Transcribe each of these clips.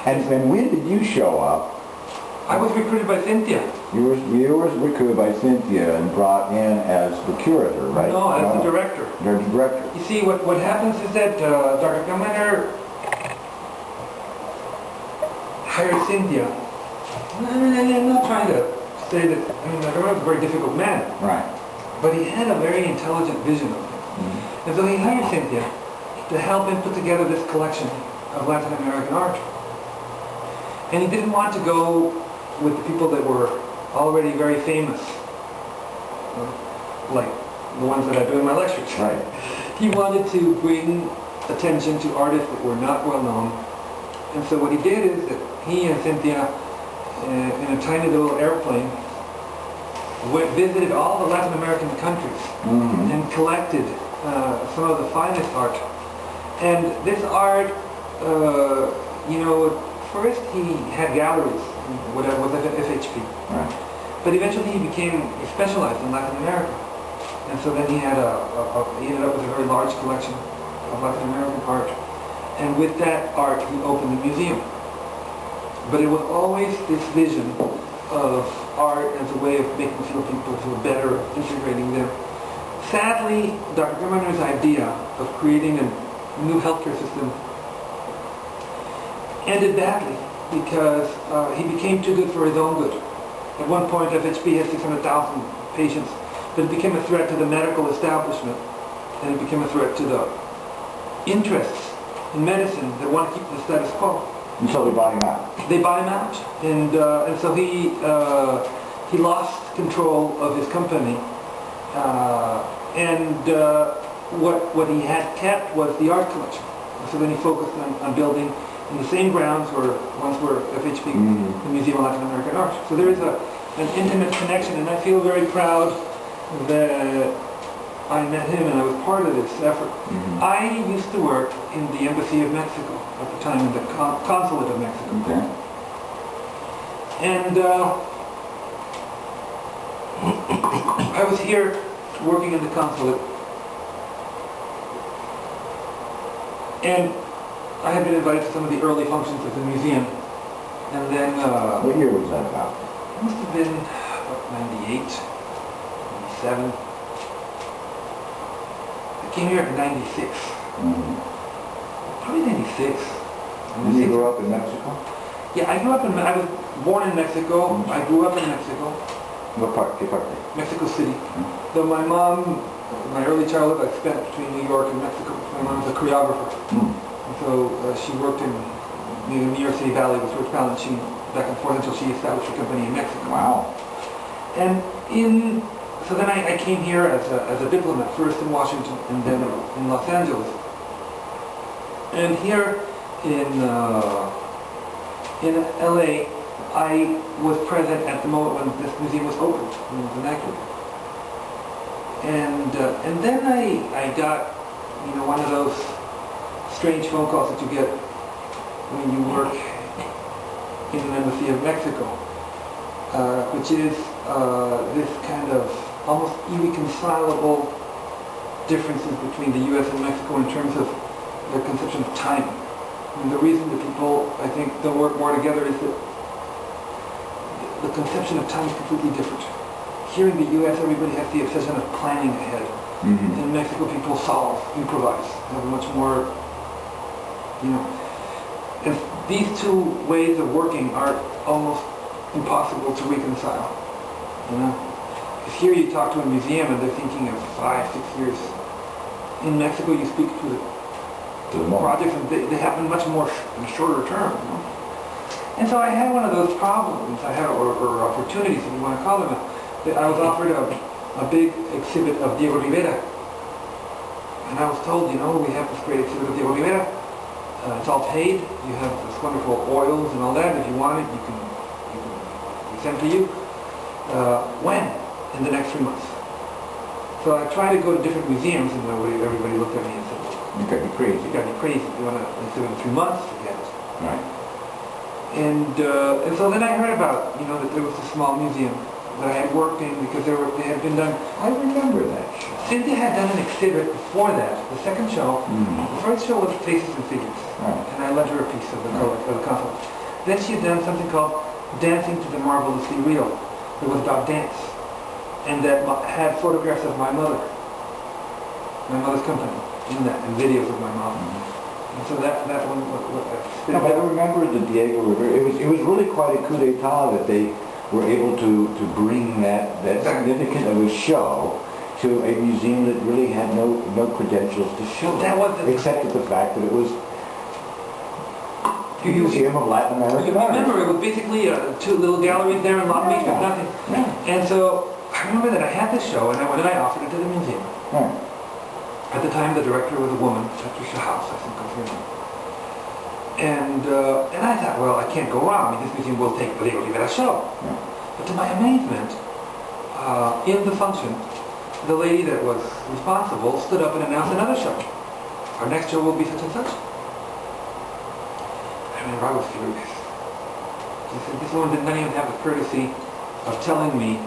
And when did you show up? I was recruited by Cynthia. You were recruited by Cynthia and brought in as the curator, right? No, as the director. The director. You see, what happens is that Dr. Gilminer hired Cynthia. I'm not trying to say that, Dr. Gilminer was a very difficult man. Right. But he had a very intelligent vision of things. Mm-hmm. And so he hired Cynthia to help him put together this collection of Latin American art. And he didn't want to go with the people that were already very famous, like the ones that I do in my lectures. Right. He wanted to bring attention to artists that were not well known. And so what he did is that he and Cynthia, in a tiny little airplane, visited all the Latin American countries and collected some of the finest art. And this art, first he had galleries, whatever was at FHP. Right. But eventually he specialized in Latin America. And so then he ended up with a very large collection of Latin American art. And with that art, he opened a museum. But it was always this vision of art as a way of making people feel better, integrating them. Sadly, Dr. Gilminer's idea of creating a new healthcare system ended badly because he became too good for his own good. At one point, FHP had 600,000 patients, but it became a threat to the medical establishment, and it became a threat to the interests in medicine that want to keep the status quo. And so they bought him out. They bought him out, and so he lost control of his company, what he had kept was the art collection. And so then he focused on building in the same grounds where once were FHP, the Museum of Latin American Art. So there is an intimate connection, and I feel very proud that I met him and I was part of this effort. I used to work in the Embassy of Mexico at the time, in the Consulate of Mexico. Okay. And I was here working in the consulate, and I had been invited to some of the early functions of the museum. And then... what year was that about? It must have been about 98, 97. I came here in 96. Probably 96. And you grew up in Mexico? Yeah, I was born in Mexico. I grew up in Mexico. What part? ¿Qué parte? Mexico City. Though my mom, my early childhood I spent between New York and Mexico. My mom was a choreographer. And so she worked in New York City Valley with George Balanchine back and forth until she established her company in Mexico. Wow. And so then I came here as a diplomat, first in Washington and then in Los Angeles. And here in LA, I was present at the moment when this museum was opened, when it was inaugurated. And then I got, one of those strange phone calls that you get when you work in an embassy of Mexico, which is this kind of almost irreconcilable differences between the U.S. and Mexico in terms of their conception of time. And the reason that people, I think, don't work more together is that the conception of time is completely different. Here in the U.S., everybody has the obsession of planning ahead. In Mexico, people solve, improvise, have much more, And these two ways of working are almost impossible to reconcile, Because here you talk to a museum and they're thinking of 5-6 years. In Mexico, you speak to the projects and they happen much more in a shorter term, And so I had one of those problems, or opportunities, if you want to call them. I was offered a big exhibit of Diego Rivera. And I was told, we have this great exhibit of Diego Rivera. It's all paid. You have this wonderful oils and all that. If you want it, you can be sent to you. When? In the next 3 months. So I tried to go to different museums, and everybody looked at me and said, "You gotta be crazy. You gotta be crazy. You want to exhibit in 3 months? Forget it." Right. And so then I heard about, that there was a small museum that I had worked in because they had been done. I remember that show. Cynthia had done an exhibit before that, the second show. The first show was Faces and Figures, and I lent her a piece of the console. Then she had done something called Dancing to the Marvelously Real. It was about dance, and that had photographs of my mother's company in that, and videos of my mom. And so that one. No, but I remember the Diego Rivera. It was really quite a coup d'état that they were able to bring that significant of a show to a museum that really had no credentials to show That was except for the fact that it was a museum of Latin American art. Remember, it was basically two little galleries there in Long Beach with nothing. And so I remember that I had this show, and I offered it to the museum. At the time, the director was a woman, Patricia House, I think was her name. And I thought, well, I can't go wrong. I mean, this museum will take the Olivera show. But to my amazement, in the function, the lady that was responsible stood up and announced another show. Our next show will be such and such. I remember I was furious. She said, this woman did not even have the courtesy of telling me,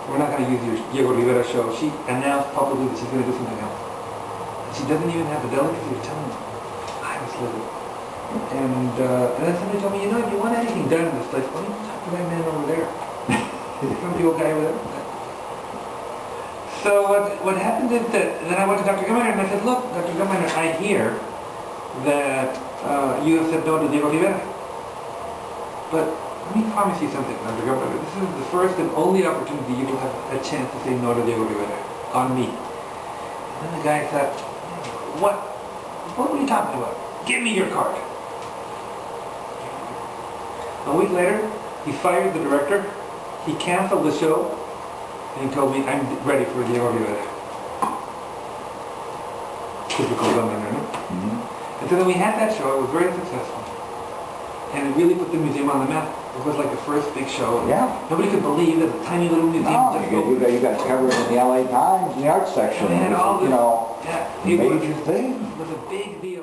we're not going to use your Diego Rivera show. She announced publicly that she's going to do something else. And she doesn't even have the delicacy of telling me. I was livid. And then somebody told me, you know, if you want anything done in this place, why don't you talk to that man over there? Some the old guy over there. So what happened is that then I went to Dr. Gummeiner and I said, look, Dr. Gummeiner, I hear that you have said no to Diego Rivera. But let me promise you something, Dr. Gummeiner. This is the first and only opportunity you will have a chance to say no to Diego Rivera on me. And then the guy said, what were you talking about? Give me your card. A week later, he fired the director. He canceled the show. And he told me, I'm ready for Diego Rivera. Typical Gummeiner, no? And so then we had that show. It was very successful. And it really put the museum on the map. It was like the first big show. Yeah. Nobody could believe that a tiny little museum just you got covered in the LA Times, in the art section. And they had all this, major thing. It was a big deal.